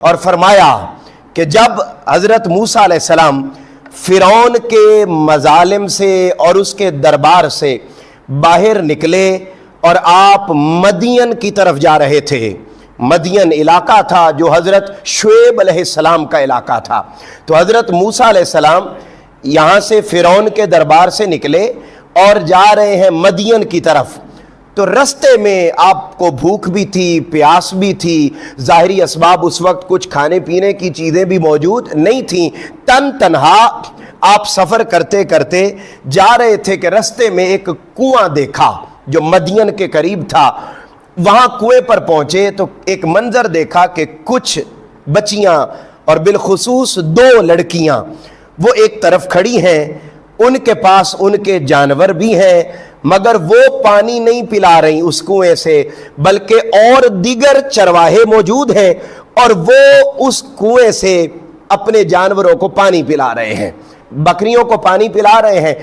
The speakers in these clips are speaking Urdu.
اور فرمایا کہ جب حضرت موسیٰ علیہ السلام فرعون کے مظالم سے اور اس کے دربار سے باہر نکلے اور آپ مدین کی طرف جا رہے تھے، مدین علاقہ تھا جو حضرت شعیب علیہ السلام کا علاقہ تھا، تو حضرت موسیٰ علیہ السلام یہاں سے فرعون کے دربار سے نکلے اور جا رہے ہیں مدین کی طرف۔ تو رستے میں آپ کو بھوک بھی تھی، پیاس بھی تھی، ظاہری اسباب اس وقت کچھ کھانے پینے کی چیزیں بھی موجود نہیں تھیں، تنہا آپ سفر کرتے کرتے جا رہے تھے کہ رستے میں ایک کنواں دیکھا جو مدین کے قریب تھا۔ وہاں کنویں پر پہنچے تو ایک منظر دیکھا کہ کچھ بچیاں اور بالخصوص 2 لڑکیاں وہ ایک طرف کھڑی ہیں، ان کے پاس ان کے جانور بھی ہیں، مگر وہ پانی نہیں پلا رہی اس کنویں سے، بلکہ اور دیگر چرواہے موجود ہیں اور وہ اس کنویں سے اپنے جانوروں کو پانی پلا رہے ہیں، بکریوں کو پانی پلا رہے ہیں۔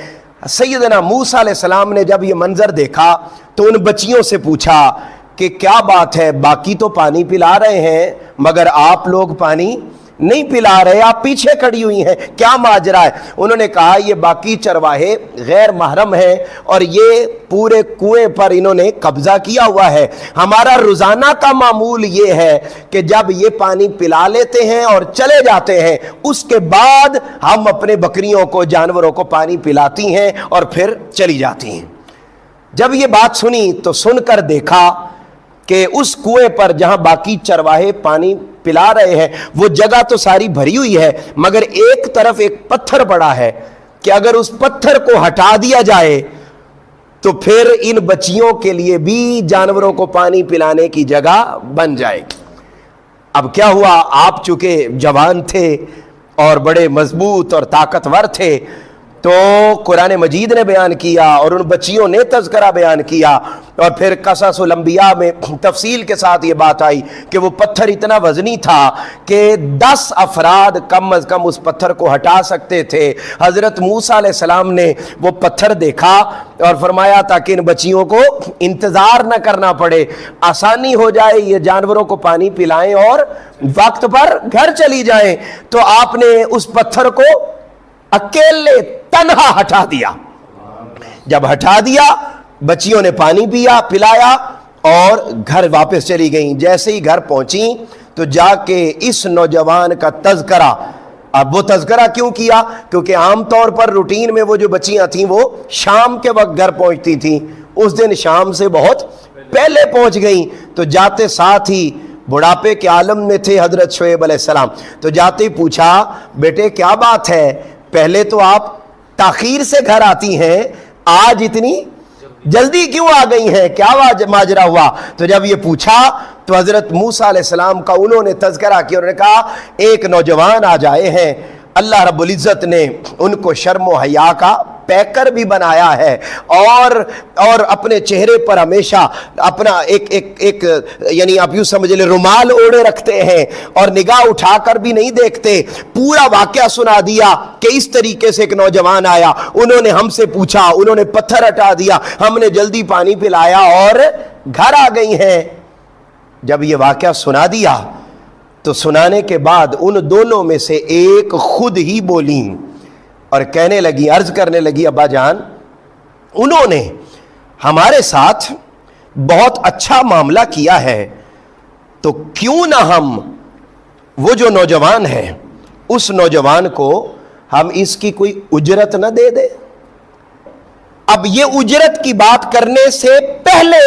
سیدنا موسیٰ علیہ السلام نے جب یہ منظر دیکھا تو ان بچیوں سے پوچھا کہ کیا بات ہے، باقی تو پانی پلا رہے ہیں مگر آپ لوگ پانی نہیں پلا رہے، آپ پیچھے کھڑی ہوئی ہیں، کیا ماجرا ہے؟ انہوں نے کہا یہ باقی چرواہے غیر محرم ہیں اور یہ پورے کنویں پر انہوں نے قبضہ کیا ہوا ہے، ہمارا روزانہ کا معمول یہ ہے کہ جب یہ پانی پلا لیتے ہیں اور چلے جاتے ہیں، اس کے بعد ہم اپنے بکریوں کو، جانوروں کو پانی پلاتی ہیں اور پھر چلی جاتی ہیں۔ جب یہ بات سنی تو سن کر دیکھا کہ اس کنویں پر جہاں باقی چرواہے پانی پلا رہے ہیں وہ جگہ تو ساری بھری ہوئی ہے، مگر ایک طرف ایک پتھر پڑا ہے کہ اگر اس پتھر کو ہٹا دیا جائے تو پھر ان بچیوں کے لیے بھی جانوروں کو پانی پلانے کی جگہ بن جائے گی۔ اب کیا ہوا، آپ چونکہ جوان تھے اور بڑے مضبوط اور طاقتور تھے تو قرآن مجید نے بیان کیا اور ان بچیوں نے تذکرہ بیان کیا، اور پھر قصص الانبیاء میں تفصیل کے ساتھ یہ بات آئی کہ وہ پتھر اتنا وزنی تھا کہ 10 افراد کم از کم اس پتھر کو ہٹا سکتے تھے۔ حضرت موسیٰ علیہ السلام نے وہ پتھر دیکھا اور فرمایا تاکہ ان بچیوں کو انتظار نہ کرنا پڑے، آسانی ہو جائے، یہ جانوروں کو پانی پلائیں اور وقت پر گھر چلی جائیں، تو آپ نے اس پتھر کو اکیلے تنہا ہٹا دیا۔ جب ہٹا دیا بچیوں نے پانی پیا، پلایا اور گھر واپس چلی گئیں۔ جیسے ہی گھر پہنچیں تو جا کے اس نوجوان کا تذکرہ، اب وہ تذکرہ کیوں کیا؟ کیونکہ عام طور پر روٹین میں وہ جو بچیاں تھیں وہ شام کے وقت گھر پہنچتی تھیں، اس دن شام سے بہت پہلے پہنچ گئیں، تو جاتے ساتھ ہی بڑھاپے کے عالم میں تھے حضرت شعیب علیہ السلام، تو جاتے ہی پوچھا بیٹے کیا بات ہے، پہلے تو آپ تاخیر سے گھر آتی ہیں، آج اتنی جلدی کیوں آ گئی ہیں، کیا ماجرا ہوا؟ تو جب یہ پوچھا تو حضرت موسیٰ علیہ السلام کا انہوں نے تذکرہ کیا، انہوں نے کہا ایک نوجوان آج آئے ہیں، اللہ رب العزت نے ان کو شرم و حیا کا پیکر بھی بنایا ہے اور اپنے چہرے پر ہمیشہ اپنا ایک یعنی آپ یوں سمجھ لیں رومال اوڑے رکھتے ہیں اور نگاہ اٹھا کر بھی نہیں دیکھتے۔ پورا واقعہ سنا دیا کہ اس طریقے سے ایک نوجوان آیا، انہوں نے ہم سے پوچھا، انہوں نے پتھر ہٹا دیا، ہم نے جلدی پانی پلایا اور گھر آ گئی ہیں۔ جب یہ واقعہ سنا دیا تو سنانے کے بعد ان دونوں میں سے ایک خود ہی بولیں اور کہنے لگی، عرض کرنے لگی ابا جان انہوں نے ہمارے ساتھ بہت اچھا معاملہ کیا ہے، تو کیوں نہ ہم وہ جو نوجوان ہے اس نوجوان کو ہم اس کی کوئی اجرت نہ دے دیں۔ اب یہ اجرت کی بات کرنے سے پہلے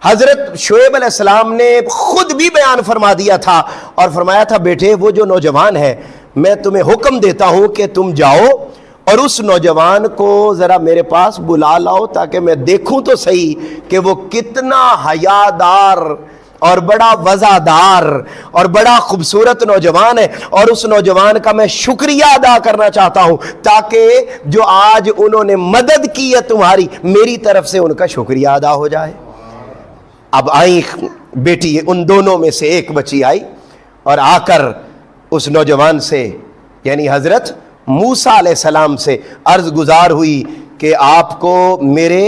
حضرت شعیب علیہ السلام نے خود بھی بیان فرما دیا تھا اور فرمایا تھا بیٹے وہ جو نوجوان ہے میں تمہیں حکم دیتا ہوں کہ تم جاؤ اور اس نوجوان کو ذرا میرے پاس بلا لاؤ تاکہ میں دیکھوں تو صحیح کہ وہ کتنا حیادار اور بڑا وزادار اور بڑا خوبصورت نوجوان ہے، اور اس نوجوان کا میں شکریہ ادا کرنا چاہتا ہوں تاکہ جو آج انہوں نے مدد کی ہے تمہاری، میری طرف سے ان کا شکریہ ادا ہو جائے۔ اب آئی بیٹی، ان دونوں میں سے ایک بچی آئی اور آ کر اس نوجوان سے یعنی حضرت موسیٰ علیہ السلام سے عرض گزار ہوئی کہ آپ کو میرے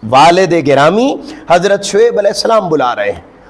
والد گرامی حضرت شعیب علیہ السلام بلا رہے ہیں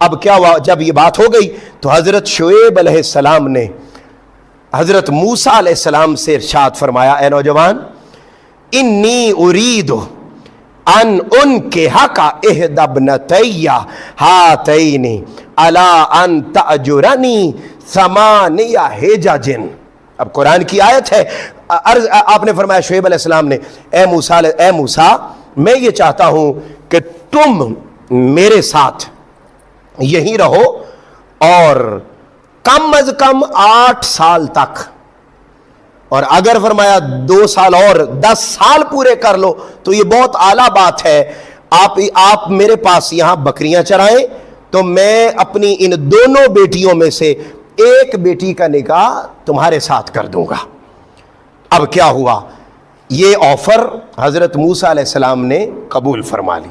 اب کیا ہوا، جب یہ بات ہو گئی تو حضرت شعیب علیہ السلام نے حضرت موسیٰ علیہ السلام سے ارشاد فرمایا، اے نوجوان، انی ارید ان انکحک احدی ابنتی ہاتین علی ان تأجرنی ثمانیہ حجج۔ اب قرآن کی آیت ہے، آپ نے فرمایا شعیب علیہ السلام نے، اے موسیٰ میں یہ چاہتا ہوں کہ تم میرے ساتھ یہیں رہو اور کم از کم 8 سال تک، اور اگر فرمایا 2 سال اور 10 سال پورے کر لو تو یہ بہت اعلیٰ بات ہے، آپ میرے پاس یہاں بکریاں چرائیں تو میں اپنی ان دونوں بیٹیوں میں سے ایک بیٹی کا نکاح تمہارے ساتھ کر دوں گا۔ اب کیا ہوا، یہ آفر حضرت موسیٰ علیہ السلام نے قبول فرما لی،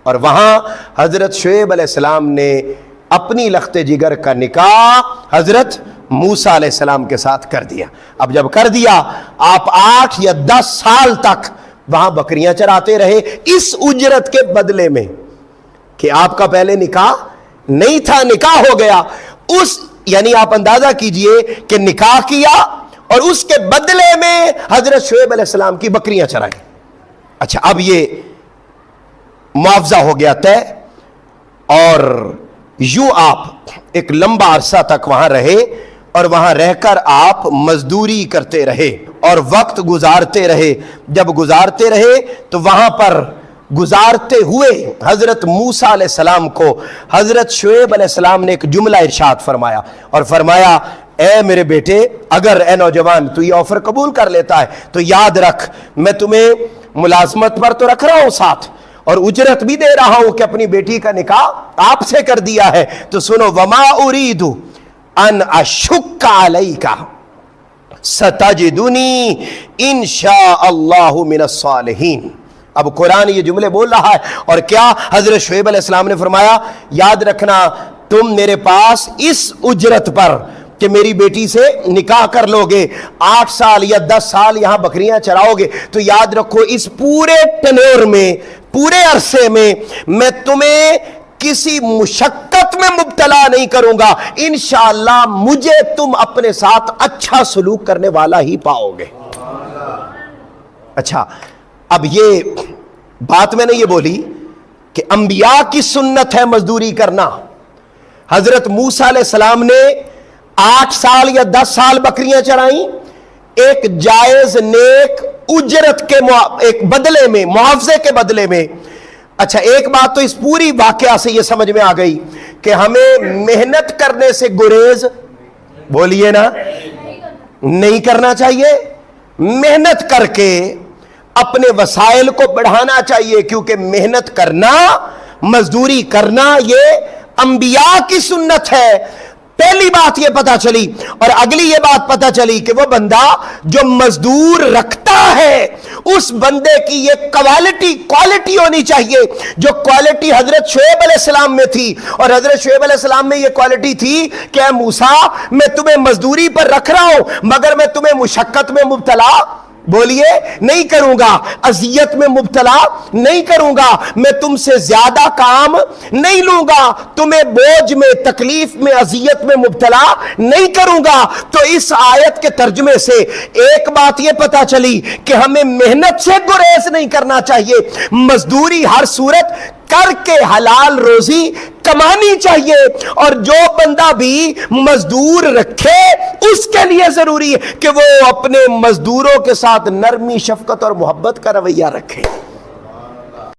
اور وہاں حضرت شعیب علیہ السلام نے اپنی لخت جگر کا نکاح حضرت موسیٰ علیہ السلام کے ساتھ کر دیا۔ اب جب کر دیا، آپ 8 یا 10 سال تک وہاں بکریاں چراتے رہے، اس اجرت کے بدلے میں کہ آپ کا پہلے نکاح نہیں تھا، نکاح ہو گیا، یعنی آپ اندازہ کیجئے کہ نکاح کیا اور اس کے بدلے میں حضرت شعیب علیہ السلام کی بکریاں چرائیں۔ اچھا، اب یہ معاوضہ ہو گیا طے، اور یوں آپ ایک لمبا عرصہ تک وہاں رہے، اور وہاں رہ کر آپ مزدوری کرتے رہے اور وقت گزارتے رہے۔ جب گزارتے رہے تو وہاں پر گزارتے ہوئے حضرت موسیٰ علیہ السلام کو حضرت شعیب علیہ السلام نے ایک جملہ ارشاد فرمایا، اور فرمایا، اے میرے بیٹے، اگر اے نوجوان تو یہ آفر قبول کر لیتا ہے تو یاد رکھ، میں تمہیں ملازمت پر تو رکھ رہا ہوں ساتھ، اور اجرت بھی دے رہا ہوں کہ اپنی بیٹی کا نکاح آپ سے کر دیا ہے، تو سنو، وما اريد ان اشق علیک ستجدنی ان شاء اللہ من الصالحین۔ اب قرآن یہ جملے بول رہا ہے، اور کیا حضرت شعیب علیہ السلام نے فرمایا، یاد رکھنا تم میرے پاس اس اجرت پر کہ میری بیٹی سے نکاح کر لو گے، 8 سال یا 10 سال یہاں بکریاں چراؤ گے، تو یاد رکھو اس پورے ٹنور میں، پورے عرصے میں میں تمہیں کسی مشقت میں مبتلا نہیں کروں گا، انشاءاللہ مجھے تم اپنے ساتھ اچھا سلوک کرنے والا ہی پاؤ گے۔ اچھا، اب یہ بات میں نے یہ بولی کہ انبیاء کی سنت ہے مزدوری کرنا۔ حضرت موسیٰ علیہ السلام نے 8 سال یا 10 سال بکریاں چرائیں، ایک جائز نیک اجرت کے ایک بدلے میں، معاوضے کے بدلے میں۔ اچھا، ایک بات تو اس پوری واقعہ سے یہ سمجھ میں آ گئی کہ ہمیں محنت کرنے سے گریز، بولیے نا، نہیں کرنا چاہیے، محنت کر کے اپنے وسائل کو بڑھانا چاہیے، کیونکہ محنت کرنا، مزدوری کرنا یہ انبیاء کی سنت ہے۔ پہلی بات یہ پتا چلی، اور اگلی یہ بات پتا چلی کہ وہ بندہ جو مزدور رکھتا ہے اس بندے کی یہ کوالٹی ہونی چاہیے، جو کوالٹی حضرت شعیب علیہ السلام میں تھی، اور حضرت شعیب علیہ السلام میں یہ کوالٹی تھی کہ اے موسیٰ، میں تمہیں مزدوری پر رکھ رہا ہوں مگر میں تمہیں مشقت میں مبتلا، بولیے، نہیں کروں گا، اذیت میں مبتلا نہیں کروں گا، میں تم سے زیادہ کام نہیں لوں گا، تمہیں بوجھ میں، تکلیف میں، اذیت میں مبتلا نہیں کروں گا۔ تو اس آیت کے ترجمے سے ایک بات یہ پتا چلی کہ ہمیں محنت سے گریز نہیں کرنا چاہیے، مزدوری ہر صورت کر کے حلال روزی کمانی چاہیے، اور جو بندہ بھی مزدور رکھے اس کے لیے ضروری ہے کہ وہ اپنے مزدوروں کے ساتھ نرمی، شفقت اور محبت کا رویہ رکھے۔